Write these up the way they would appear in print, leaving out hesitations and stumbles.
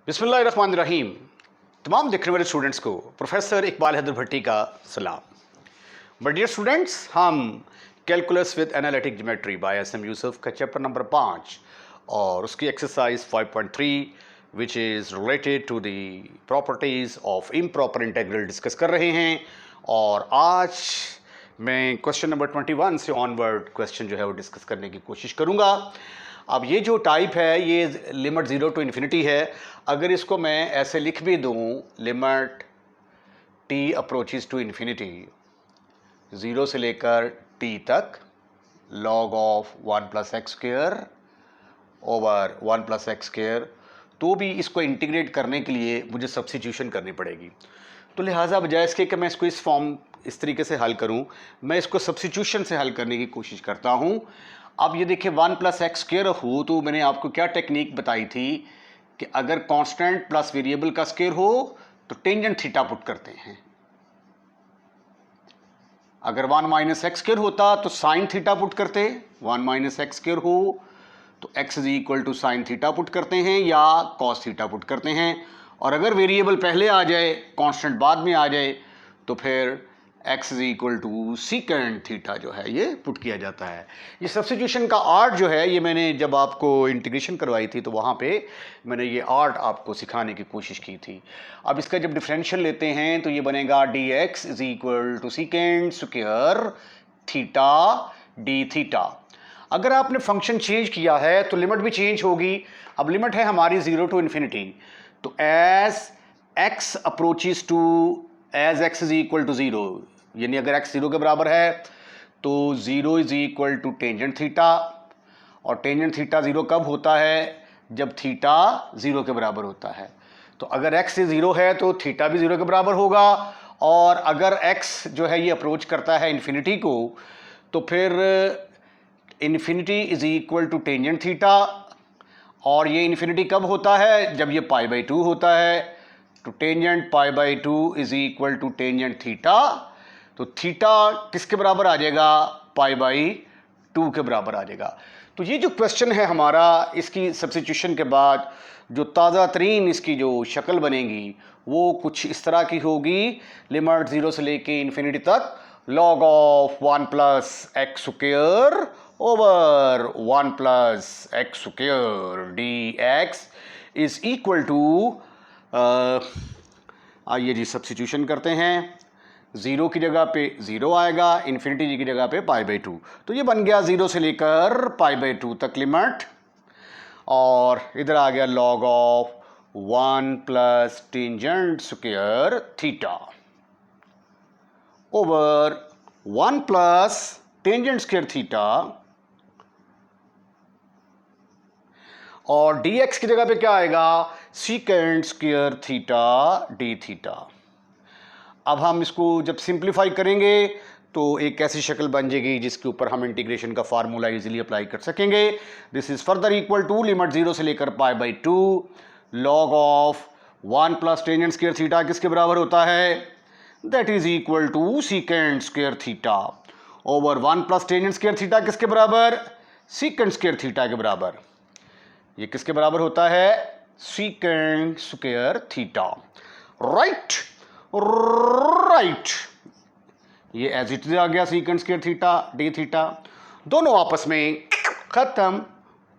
बिस्मिल्लाहिर्रहमानिर्रहीम। तमाम देखने वाले स्टूडेंट्स को प्रोफेसर इकबाल हैदर भट्टी का सलाम। बट डियर स्टूडेंट्स, हम calculus with analytic geometry by S M. Yusuf का चैप्टर नंबर 5 और उसकी exercise 5.3 which is related to the properties of improper integral discuss कर रहे हैं। और आज मैं क्वेश्चन नंबर 21 से ऑनवर्ड क्वेश्चन जो है वो डिस्कस करने की कोशिश करूँगा। अब ये जो टाइप है ये लिमिट 0 टू इन्फिनिटी है। अगर इसको मैं ऐसे लिख भी दूँ, limit t approaches to infinity 0 से लेकर t तक log of 1 plus X square over 1 plus X square, तो भी इसको इंटीग्रेट करने के लिए मुझे सब्स्टिट्यूशन करनी पड़ेगी। तो लिहाजा बजाय इसके कि मैं इसको इस फॉर्म इस तरीके से हल करूं, मैं इसको सब्स्टिट्यूशन से हल करने की कोशिश करता हूं। अब ये देखिए 1 प्लस एक्स स्क्वेयर हो, तो मैंने आपको क्या टेक्निक बताई थी कि अगर कांस्टेंट प्लस वेरिएबल का स्क्वायर हो तो टेंजेंट थीटा पुट करते हैं। अगर 1 माइनस एक्स स्क्वायर होता तो साइन थीटा पुट करते। 1 माइनस एक्स स्क्वायर हो तो x is equal to sine theta put करते हैं या कॉस थीटा पुट करते हैं। और अगर वेरिएबल पहले आ जाए, कांस्टेंट बाद में आ जाए, तो फिर x is equal to secant theta जो है ये पुट किया जाता है। ये सब्स्टिट्यूशन का आर्ट जो है, ये मैंने जब आपको इंटीग्रेशन करवाई थी तो वहाँ पे मैंने ये आर्ट आपको सिखाने की कोशिश की थी। अब इसका जब डिफरेंशियल लेते हैं तो ये बनेगा dx is equal to secant square theta D theta. अगर आपने फंक्शन चेंज किया है तो लिमिट भी चेंज होगी। अब लिमिट है हमारी 0 टू इन्फिनिटी, तो as x approaches to as x is equal to 0, यानी अगर x 0 के बराबर है तो 0 is equal to tangent theta. और टेंजेंट थीटा 0 कब होता है? जब थीटा 0 के बराबर होता है। तो अगर x 0 है तो थीटा भी 0 के बराबर होगा। और अगर x जो है ये अप्रोच करता है इन्फिनिटी को, तो फिर infinity is equal to tangent theta. और ये इन्फिनिटी कब होता है? जब ये पाई बाई 2 होता है। तो tangent pi by 2 is equal to tangent theta. तो थीटा किसके बराबर आ जाएगा? पाई बाई 2 के बराबर आ जाएगा। तो ये जो क्वेश्चन है हमारा, इसकी सब्स्टिट्यूशन के बाद जो ताज़ा तरीन इसकी जो शक्ल बनेगी वो कुछ इस तरह की होगी। लिमिट 0 से लेके इन्फिनिटी तक log of 1 plus x square over 1 plus x square D X is equal to, आइए जी सब्स्टिट्यूशन करते हैं। 0 की जगह पे 0 आएगा, इन्फिनिटी की जगह पे पाई बाई 2। तो ये बन गया 0 से लेकर पाई बाई 2 तक लिमिट। और इधर आ गया log of 1 plus tangent square theta over 1 plus tangent square theta. और dx की जगह पे क्या आएगा? Secant square theta D theta. अब हम इसको जब सिंप्लीफाई करेंगे तो एक ऐसी शक्ल बन जाएगी जिसके ऊपर हम इंटीग्रेशन का फार्मूला इजीली अप्लाई कर सकेंगे। This is further equal to limit 0 से लेकर pi by 2 log of 1 plus tangent square theta किसके बराबर होता है? That is equal to secant square theta over 1 plus tangent square theta किसके बराबर? सीकेंड स्क्वायर थीटा के बराबर। ये किसके बराबर होता है? सीकेंड स्क्वायर थीटा। राइट राइट, ये एज इट इज आ गया सीकेंड स्क्वायर थीटा डी थीटा। दोनों आपस में खत्म,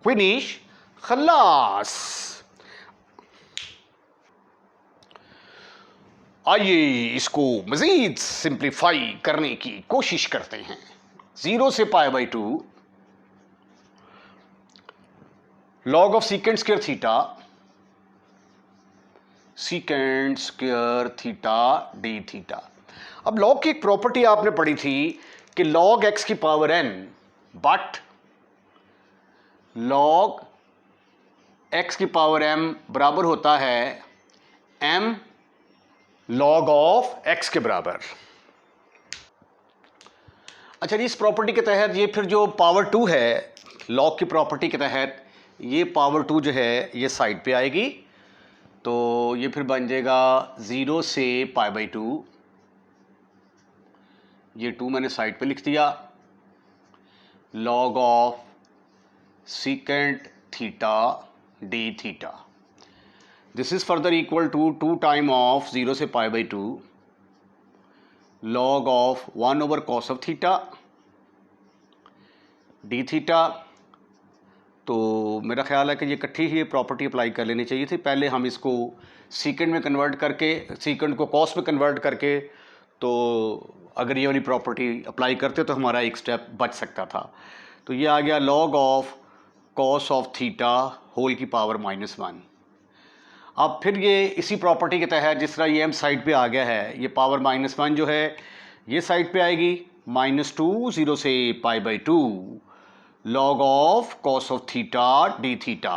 फिनिश, खलास। आइए इसको मजीद सिंप्लीफाई करने की कोशिश करते हैं। 0 से pi by 2 log of सीकेंड square theta, सीकेंड square theta D theta. अब log की एक प्रॉपर्टी आपने पढ़ी थी कि log x की power n, but log x की पावर m बराबर होता है m log ऑफ x के बराबर। अच्छा जी, इस प्रॉपर्टी के तहत ये फिर जो पावर 2 है, log की प्रॉपर्टी के तहत ये पावर 2 जो है ये साइड पे आएगी। तो ये फिर बन जाएगा 0 से पाई बाई 2, ये 2 मैंने साइड पे लिख दिया, log of secant theta D theta. This is further equal to 2 time of 0 से pi by 2 log of 1 over cos of theta D theta. तो मेरा ख्याल है कि ये इकट्ठी ही प्रॉपर्टी अप्लाई कर लेनी चाहिए थी। पहले हम इसको सीकेंड में कन्वर्ट करके, सीकेंड को कॉस में कन्वर्ट करके, तो अगर ये वाली प्रॉपर्टी अप्लाई करते तो हमारा एक स्टेप बच सकता था। तो ये आ गया log of cos of theta whole की पावर -1। अब फिर ये इसी प्रॉपर्टी के तहत जिस तरह ये एम साइड पे आ गया है, ये पावर -1 जो है ये साइड पे आएगी, -2 0 से pi by 2 log of cos of theta D theta.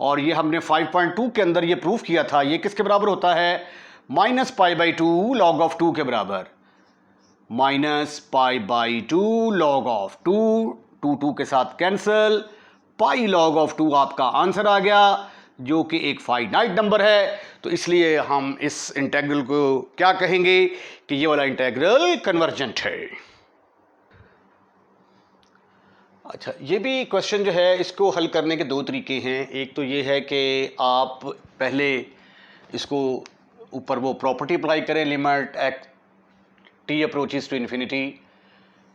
और ये हमने 5.2 के अंदर ये प्रूफ किया था, ये किसके बराबर होता है, -π/2 log ऑफ 2 के बराबर, -π/2 log ऑफ 2 2 के साथ कैंसिल, पाई log ऑफ 2 आपका आंसर आ गया, जो कि एक फाइनाइट नंबर है। तो इसलिए हम इस इंटेग्रल को क्या कहेंगे कि ये वाला इंटेग्रल कन्वर्जेंट है। अच्छा, ये भी क्वेश्चन जो है इसको हल करने के दो तरीके हैं। एक तो ये है कि आप पहले इसको ऊपर वो प्रॉपर्टी अप्लाई करें, limit T approaches to infinity,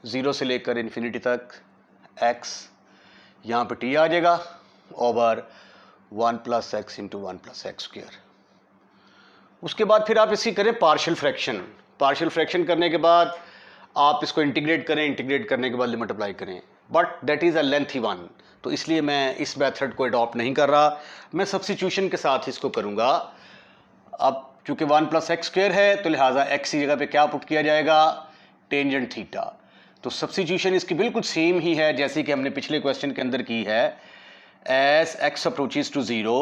0 से लेकर इन्फिनिटी तक x, यहाँ पे t आ जाएगा ओवर 1 + x × 1 + x²। उसके बाद फिर आप इसकी करें पार्शियल फ्रैक्शन। पार्शियल फ्रैक्शन करने के बाद आप इसको इंटीग्रेट करें, इंटीग्रेट करने के बाद लिमिट अप्लाई करें, but that is a lengthy one. तो इसलिए मैं इस मेथड को अडॉप्ट नहीं कर रहा, मैं सब्स्टिट्यूशन के साथ इसको करूँगा। अब चूँकि 1 + x² है तो लिहाजा x की जगह पे क्या पुट किया जाएगा, टेंजेंट थीटा। तो सब्स्टिट्यूशन इसकी बिल्कुल सेम ही है जैसे कि हमने पिछले क्वेश्चन के अंदर की है। एस x अप्रोचेस टू 0,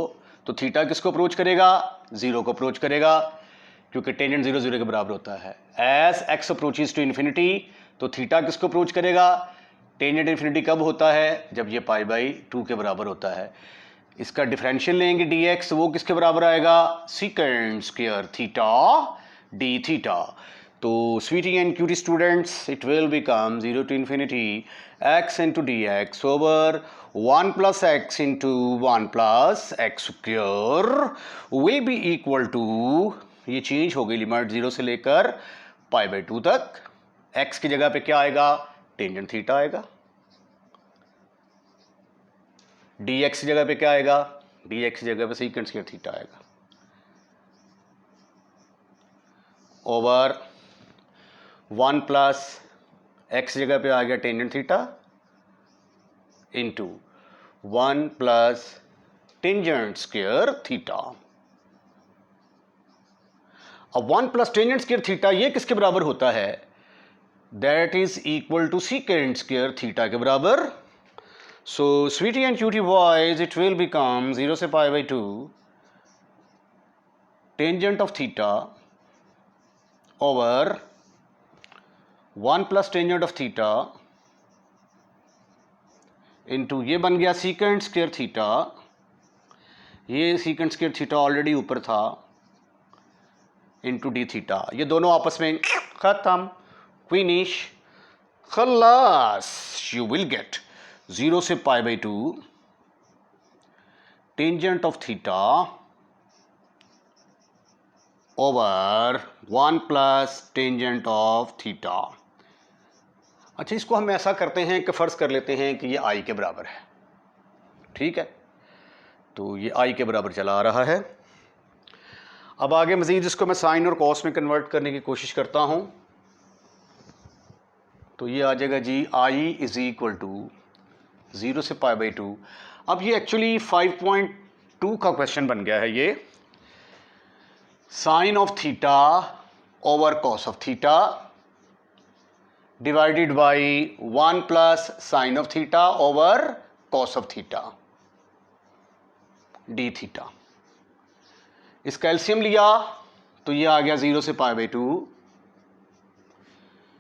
तो थीटा किसको अप्रोच करेगा, 0 को अप्रोच करेगा, क्योंकि टेंजेंट 0 0 के बराबर होता है। As x approaches to infinity, तो थीटा किसको अप्रोच करेगा, टेंजेंट इन्फिनिटी कब होता है, जब ये π/2 के बराबर होता है। इसका डिफरेंशियल लेंगे dx, वो किसके बराबर आएगा, secant square theta D theta. तो sweetie and cutie students, it will become 0 to infinity x into dx over 1 + x into 1 + x² will be equal to, ये चेंज हो गई लिमिट 0 से लेकर π/2 तक। x की जगह पे क्या आएगा, टेंजेंट थीटा आएगा। dx की जगह पे क्या आएगा, dx की जगह पे सीकेंड स्क्वायर थीटा आएगा ओवर 1 + x जगह पे आ गया tangent theta into 1 + tangent square theta. अब 1 + टेंजेंट स्क्वायर थीटा ये किसके बराबर होता है, that is equal to secant square theta के बराबर। So sweetie and cutie boys, it will become 0 से π/2 tangent of theta over 1 + tangent of theta into ये बन गया सीकेंड स्क्वायर थीटा, ये सीकेंड स्क्वायर थीटा ऑलरेडी ऊपर था, इंटू डी थीटा। ये दोनों आपस में खत्म, फिनिश, खलास। यू विल गेट 0 से π/2 tangent of theta over 1 + tangent of theta. अच्छा, इसको हम ऐसा करते हैं कि फ़र्ज़ कर लेते हैं कि ये i के बराबर है, ठीक है। तो ये i के बराबर चला आ रहा है। अब आगे मज़ीद इसको मैं साइन और कॉस में कन्वर्ट करने की कोशिश करता हूँ। तो ये आ जाएगा जी i = 0 से π/2। अब ये एक्चुअली 5.2 का क्वेश्चन बन गया है। ये sine of theta over cos of theta divided by 1 + sine of theta over cos of theta D theta. इसका एलसीएम लिया तो ये आ गया 0 से π/2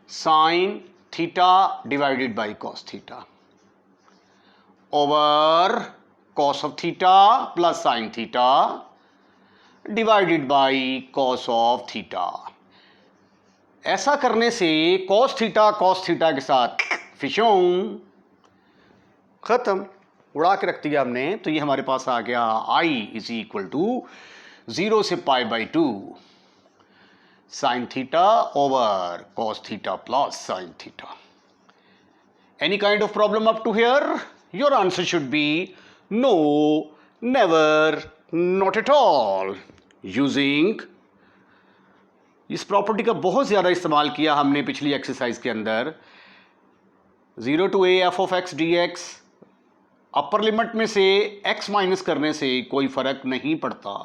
sine theta divided by cos theta over cos of theta plus sine theta divided by cos of theta. ऐसा करने से कॉस थीटा के साथ फिशों खत्म, उड़ा के रख दिया हमने। तो ये हमारे पास आ गया i = 0 से pi by 2 sine theta over cos theta plus sine theta. Any kind of problem up to here? Your answer should be no, never, not at all. Using इस प्रॉपर्टी का बहुत ज़्यादा इस्तेमाल किया हमने पिछली एक्सरसाइज के अंदर. 0 to a f of x dx, upper limit में से x माइनस करने से कोई फ़र्क नहीं पड़ता.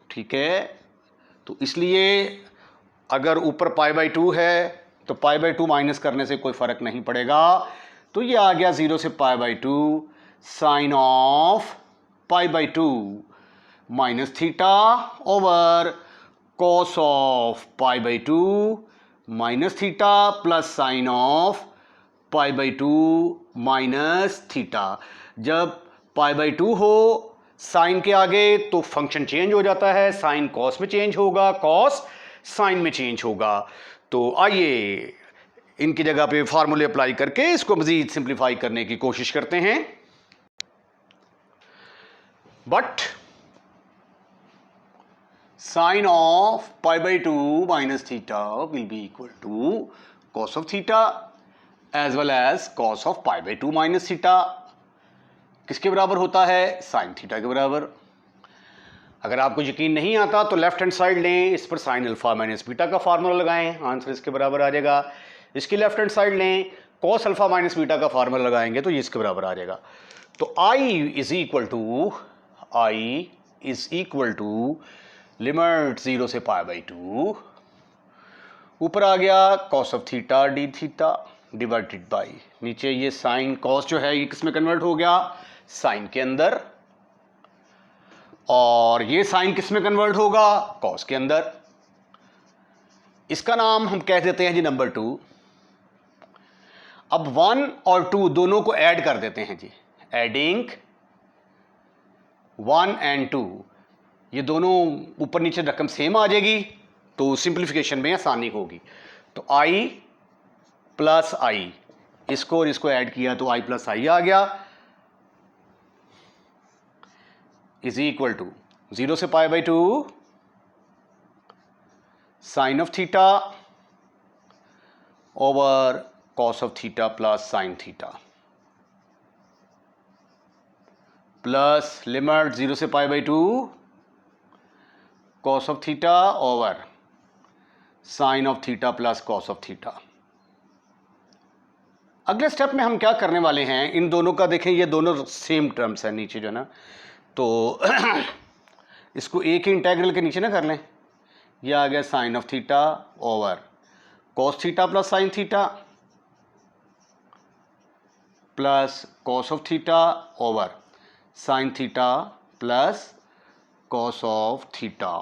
ठीक है, तो इसलिए अगर ऊपर पाई बाई 2 है तो पाई बाई 2 माइनस करने से कोई फ़र्क नहीं पड़ेगा. तो ये आ गया 0 से pi by 2 sine of pi by 2 minus theta over cos of pi by 2 minus theta plus sine of pi by 2 minus theta. जब पाई बाई 2 हो साइन के आगे तो फंक्शन चेंज हो जाता है. साइन कॉस में चेंज होगा, कॉस साइन में चेंज होगा. तो आइए इनकी जगह पे फार्मूले अप्लाई करके इसको मजीद सिंप्लीफाई करने की कोशिश करते हैं. But sine of pi by 2 minus theta will be equal to cos of theta as well as cos of pi by 2 minus theta. किसके बराबर होता है? साइन थीटा के बराबर. अगर आपको यकीन नहीं आता तो लेफ्ट हैंड साइड लें, इस पर साइन अल्फा माइनस बीटा का फार्मूला लगाएं, आंसर इसके बराबर आ जाएगा. इसकी लेफ्ट हैंड साइड लें, कॉस अल्फा माइनस बीटा का फार्मूला लगाएंगे तो ये इसके बराबर आ जाएगा. तो I is equal to limit 0 से पाई बाई 2, ऊपर आ गया cos of theta D theta divided by नीचे ये साइन कॉस जो है ये किस में कन्वर्ट हो गया? साइन के अंदर. और ये साइन किस में कन्वर्ट होगा? कॉस के अंदर. इसका नाम हम कह देते हैं जी नंबर 2. अब 1 और 2 दोनों को ऐड कर देते हैं जी. एडिंग 1 एंड 2, ये दोनों ऊपर नीचे रकम सेम आ जाएगी तो सिंप्लीफिकेशन में आसानी होगी. तो i प्लस आई, इसको और इसको ऐड किया तो i प्लस आई आ गया, इज इक्वल टू 0 से pi by 2 sine of theta over cos of theta plus sine theta plus limit 0 से pi by 2 cos of theta over sine of theta plus cos of theta. अगले step में हम क्या करने वाले हैं, इन दोनों का देखें ये दोनों सेम टर्म्स हैं नीचे जो ना, तो इसको एक ही इंटेग्रल के नीचे ना कर लें. ये आ गया sine of theta over cos theta plus sine theta plus cos of theta over sine theta plus cos of theta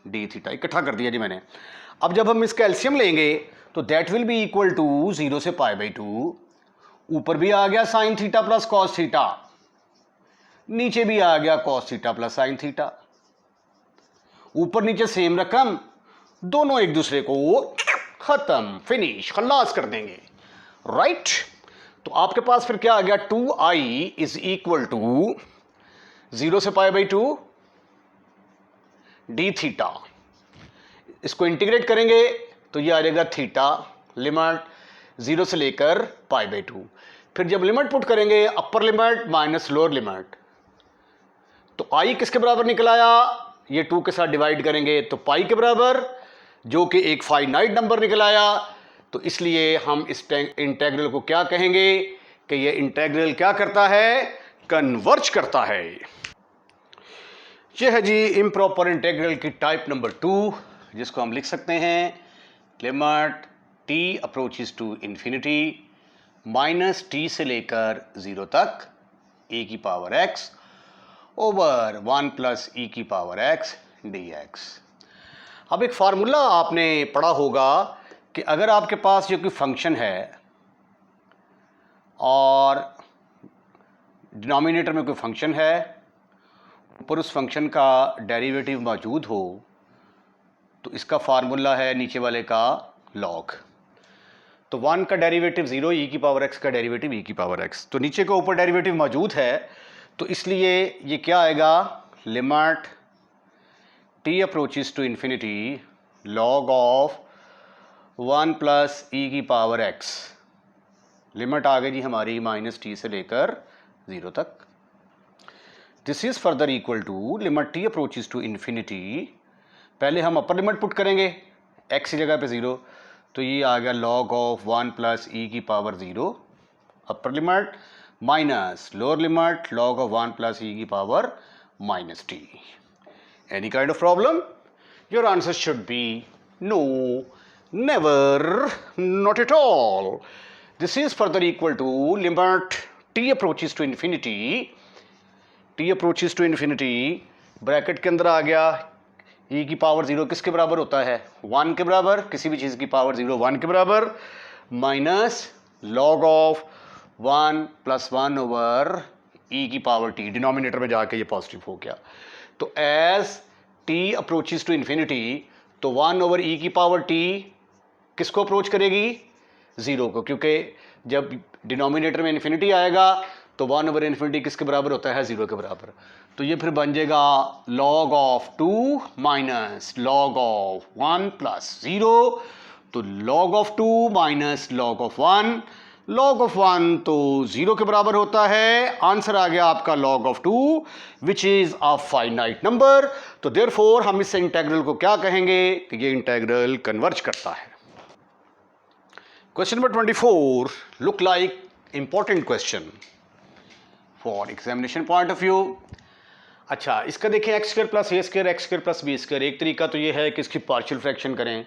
D theta. इकट्ठा कर दिया जी मैंने. अब जब हम इसका एलसीएम लेंगे तो that will be equal to 0 से पाई बाई 2, ऊपर भी आ गया sine theta plus cos theta, नीचे भी आ गया cos theta plus sine theta. ऊपर नीचे सेम रकम, दोनों एक दूसरे को खत्म, फिनिश, खल्लास कर देंगे. राइट. तो आपके पास फिर क्या आ गया? 2i इज इक्वल टू 0 से पाई बाई 2 डी थीटा. इसको इंटीग्रेट करेंगे तो ये आ जाएगा थीटा लिमिट 0 से लेकर पाई बाई 2. फिर जब लिमिट पुट करेंगे अपर लिमिट माइनस लोअर लिमिट, तो i किसके बराबर निकल आया? ये 2 के साथ डिवाइड करेंगे तो पाई के बराबर, जो कि एक फाइनाइट नंबर निकल आया. तो इसलिए हम इस इंटेग्रल को क्या कहेंगे कि ये इंटेग्रल क्या करता है? कन्वर्ज करता है. ये है जी इम्प्रॉपर इंटेग्रल की टाइप नंबर 2, जिसको हम लिख सकते हैं limit t approaches to infinity minus t से लेकर 0 तक e की power x over 1 plus e की पावर x dx. अब एक फार्मूला आपने पढ़ा होगा कि अगर आपके पास ये कोई फंक्शन है और डिनोमिनेटर में कोई फंक्शन है, ऊपर उस फंक्शन का डेरिवेटिव मौजूद हो, तो इसका फार्मूला है नीचे वाले का लॉग. तो 1 का डेरिवेटिव 0, e की पावर x का डेरिवेटिव e की पावर x. तो नीचे के ऊपर डेरिवेटिव मौजूद है, तो इसलिए ये क्या आएगा? Limit t approaches to infinity log of 1 plus e की पावर x, लिमिट आ गई जी हमारी माइनस टी से लेकर 0 तक। This is further equal to limit t approaches to infinity, पहले हम अपर लिमिट पुट करेंगे x की जगह पे 0, तो ये आ गया log ऑफ 1 प्लस ई की power 0 upper limit minus lower limit log of 1 plus e की power minus t. Any kind of problem? Your answer should be no, never, not at all. This is further equal to limit t approaches to infinity, t approaches to infinity bracket के अंदर आ गया e की power 0 किसके बराबर होता है? 1 के बराबर, किसी भी चीज़ की पावर 0 1 के बराबर, minus log of 1 plus 1 over e की पावर t, डिनोमिनेटर में जाके ये पॉजिटिव हो गया। तो as t approaches to infinity, तो 1 ओवर e की पावर t किसको अप्रोच करेगी? 0 को, क्योंकि जब डिनोमिनेटर में इन्फिनिटी आएगा तो 1 ओवर इन्फिनिटी किसके बराबर होता है? 0 के बराबर। तो ये फिर बन जाएगा log of 2 minus log of 1 plus 0, तो log of 2 minus log of 1, log of 1 तो 0 के बराबर होता है। आंसर आ गया आपका log of 2 which is a finite number. तो देयरफॉर हम इस इंटेग्रल को क्या कहेंगे कि ये इंटेग्रल कन्वर्ज करता है। Question number 24 look like important question for examination point of view. अच्छा, इसका देखिए एक्स स्क्वायर प्लस ए square x square plus b square. एक तरीका तो ये है कि इसकी पार्शियल फ्रैक्शन करें,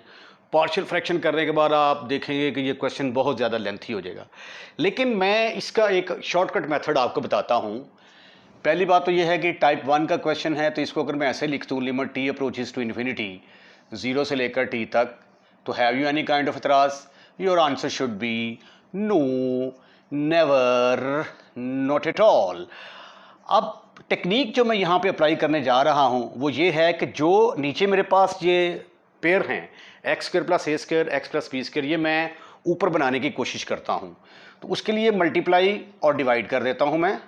पार्शियल फ्रैक्शन करने के बाद आप देखेंगे कि ये क्वेश्चन बहुत ज़्यादा लेंथी हो जाएगा, लेकिन मैं इसका एक शॉर्टकट मेथड आपको बताता हूँ। पहली बात तो ये है कि टाइप 1 का क्वेश्चन है, तो इसको अगर मैं ऐसे लिख दूँ limit T approaches to infinity 0 से लेकर टी तक, तो have you any kind of एतराज़? Your answer should be no, never, not at all. अब टेक्निक जो मैं यहाँ पे अप्लाई करने जा रहा हूँ वो ये है कि जो नीचे मेरे पास ये पेयर हैं एक्स स्क्वायर प्लस ए square x plus b square, ये मैं ऊपर बनाने की कोशिश करता हूँ। तो उसके लिए मल्टीप्लाई और डिवाइड कर देता हूँ मैं,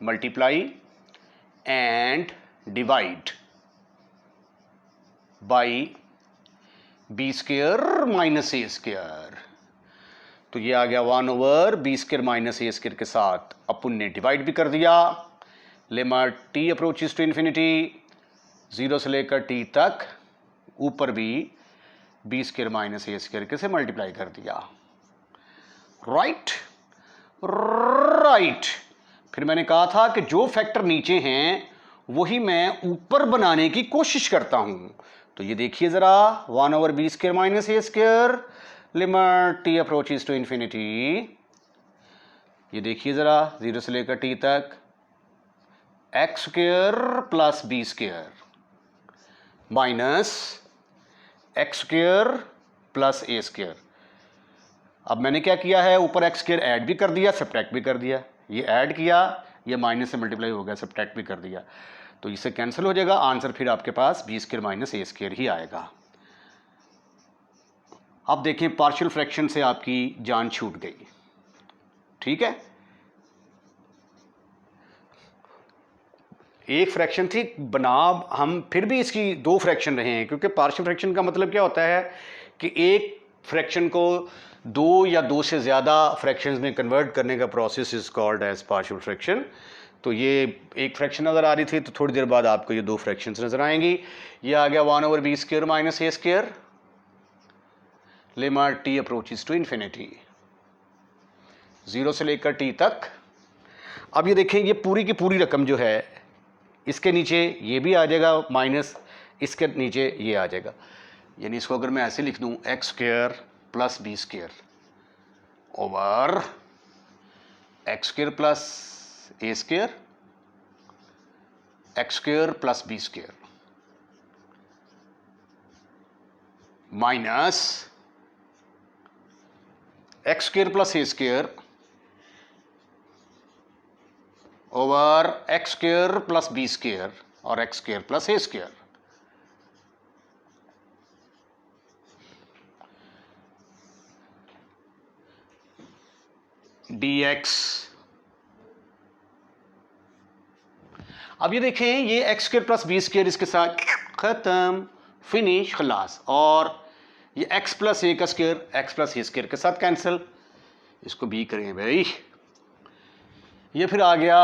multiply and divide by B square minus A square. तो ये आ गया 1 ओवर बी स्क्वायर माइनस ए स्क्वायर के साथ अपन ने डिवाइड भी कर दिया। Limit T approaches to infinity 0 से लेकर टी तक, ऊपर भी बी स्क्वायर माइनस ए स्क्वायर के से मल्टीप्लाई कर दिया। Right right. फिर मैंने कहा था कि जो फैक्टर नीचे हैं वही मैं ऊपर बनाने की कोशिश करता हूं। तो ये देखिए ज़रा, 1 over B square minus A square limit T approaches to infinity, ये देखिए ज़रा 0 से लेकर टी तक x square plus b square minus x square plus ए स्क्वायर। अब मैंने क्या किया है, ऊपर एक्स स्क्वायर ऐड भी कर दिया, सब्ट्रैक्ट भी कर दिया। ये ऐड किया, ये माइनस से मल्टीप्लाई हो गया, सब्ट्रैक्ट भी कर दिया, तो इससे कैंसिल हो जाएगा। आंसर फिर आपके पास बी स्क्वायर माइनस ए स्क्वायर ही आएगा। अब देखें, पार्शियल फ्रैक्शन से आपकी जान छूट गई। ठीक है, एक फ्रैक्शन थी बना, हम फिर भी इसकी 2 फ्रैक्शन रहे हैं, क्योंकि पार्शियल फ्रैक्शन का मतलब क्या होता है कि एक फ्रैक्शन को 2 या 2 से ज़्यादा फ्रैक्शंस में कन्वर्ट करने का process is called as partial fraction. तो ये एक फ्रैक्शन नज़र आ रही थी, तो थोड़ी देर बाद आपको ये 2 फ्रैक्शंस नज़र आएंगी। ये आ गया 1 over B square minus A square limit T approaches to infinity 0 से लेकर टी तक। अब ये देखें, ये पूरी की पूरी रकम जो है इसके नीचे ये भी आ जाएगा, माइनस इसके नीचे ये आ जाएगा। यानी इसको अगर मैं ऐसे लिख दूं, x square plus b square over x square plus ए square x square plus b square minus x square plus ए square over x square plus b square और एक्स स्क्वायर प्लस ए स्क्वायर। dx। अब ये देखें, ये x square plus b square इसके साथ ख़त्म, finish, खलास। और ये x प्लस ए का स्क्वायर x प्लस ए स्क्वायर के साथ कैंसिल, इसको b करें भाई। ये फिर आ गया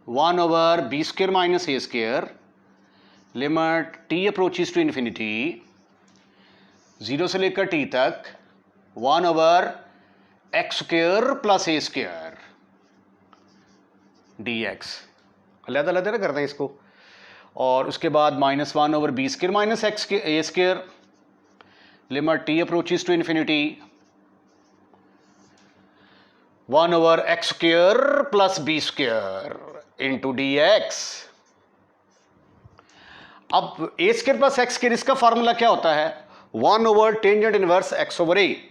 1 over B square minus A square, limit t approaches to infinity, 0 से लेकर t तक, 1 ओवर एक्स स्क्वायर प्लस ए स्क्वायर dx, अलग अलग ना करते हैं इसको। और उसके बाद -1 over B square minus x a square, limit t approaches to infinity, 1 over x square plus b square into dx। अब a square plus x square, इसका फॉर्मूला क्या होता है? 1 over tangent inverse x over a,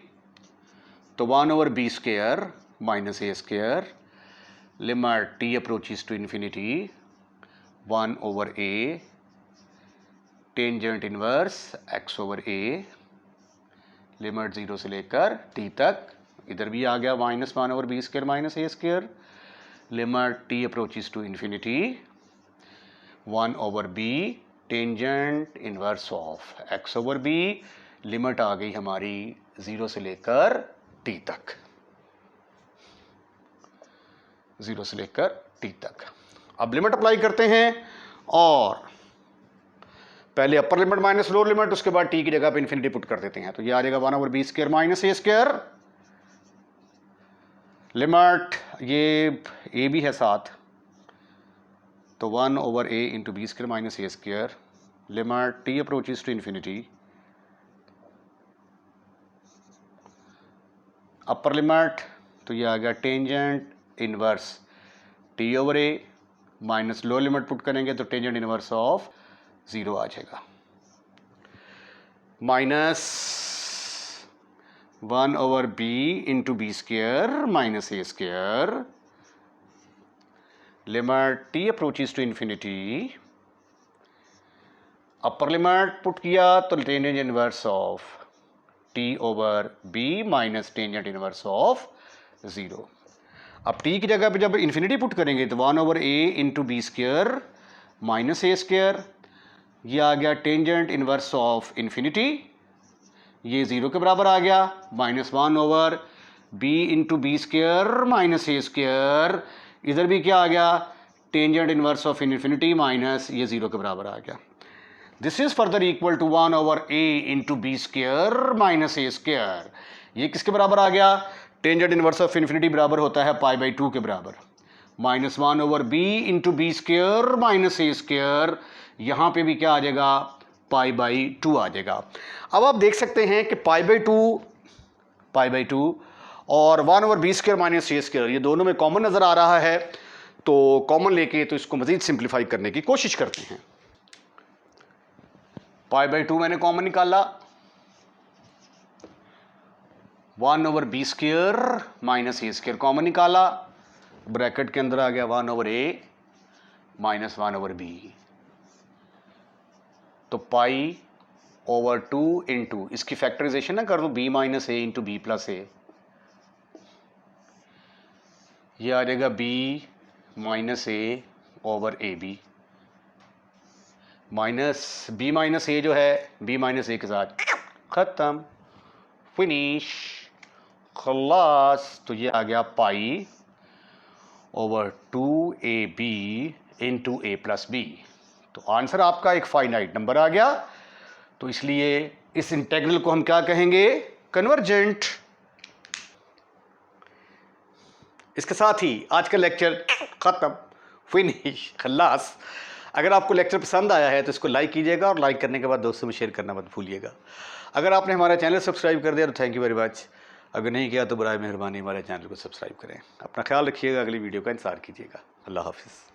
तो 1 over B square minus A square, limit t approaches to infinity, 1 over a tangent inverse x over a, limit 0 से लेकर t तक, इधर भी आ गया -1 over B square minus A square, limit t approaches to infinity, 1 over b tangent inverse of x over b, limit आ गई हमारी 0 से लेकर t तक, 0 से लेकर t तक। अब लिमिट अप्लाई करते हैं और पहले अपर लिमिट माइनस लोअर लिमिट, उसके बाद t की जगह पे इन्फिनिटी पुट कर देते हैं। तो ये आ जाएगा 1 ओवर बी स्क्वायर माइनस ए स्क्वायर, लिमिट ये a भी है साथ, तो 1 over a into B square minus A square, limit t approaches to infinity, upper limit तो ये आ गया tangent inverse t over a, minus lower limit put करेंगे तो टेंजेंट इनवर्स ऑफ 0 आ जाएगा, minus 1 over b into B square minus A square, limit t approaches to infinity, upper limit put किया तो tangent inverse of t over b minus tangent inverse of 0। अब t की जगह पे जब infinity put करेंगे तो 1 over a into B square minus A square, ये आ गया टेंजेंट इनवर्स ऑफ इन्फिनिटी, ये 0 के बराबर आ गया, -1 over b into B square minus ए स्क्वायर, इधर भी क्या आ गया? Tangent inverse of infinity minus ये 0 के बराबर आ गया। This is further equal to 1 over a into B square minus A square, ये किसके बराबर आ गया? टेंजेंट इनवर्स ऑफ इन्फिनिटी बराबर होता है π/2 के बराबर, -1 over b into B square minus ए स्क्वायर, यहाँ पे भी क्या आ जाएगा? π/2 आ जाएगा। अब आप देख सकते हैं कि π/2 और 1 ओवर बी स्क्वायर माइनस ए स्क्वायर ये दोनों में कॉमन नज़र आ रहा है, तो कॉमन लेके तो इसको मज़ीद सिंप्लीफाई करने की कोशिश करते हैं। π/2 मैंने कॉमन निकाला, 1 ओवर बी स्क्वायर माइनस ए स्क्वायर कॉमन निकाला, ब्रैकेट के अंदर आ गया 1 over a minus 1 over b, तो π/2 इंटू इसकी फैक्टराइजेशन ना कर दो, b minus a into b plus a, ये आ जाएगा b minus a over a b, minus b minus a जो है b माइनस ए के साथ ख़त्म, फिनिश, खलास। तो ये आ गया π/2ab इंटू ए प्लस बी। तो आंसर आपका एक फाइनाइट नंबर आ गया, तो इसलिए इस इंटेग्रल को हम क्या कहेंगे? कन्वर्जेंट। इसके साथ ही आज का लेक्चर ख़त्म, फिनिश, खलास। अगर आपको लेक्चर पसंद आया है तो इसको लाइक कीजिएगा और लाइक करने के बाद दोस्तों में शेयर करना मत भूलिएगा। अगर आपने हमारा चैनल सब्सक्राइब कर दिया तो थैंक यू वेरी मच, अगर नहीं किया तो बराए मेहरबानी हमारे चैनल को सब्सक्राइब करें। अपना ख्याल रखिएगा, अगली वीडियो का इंतज़ार कीजिएगा। अल्लाह हाफिज़।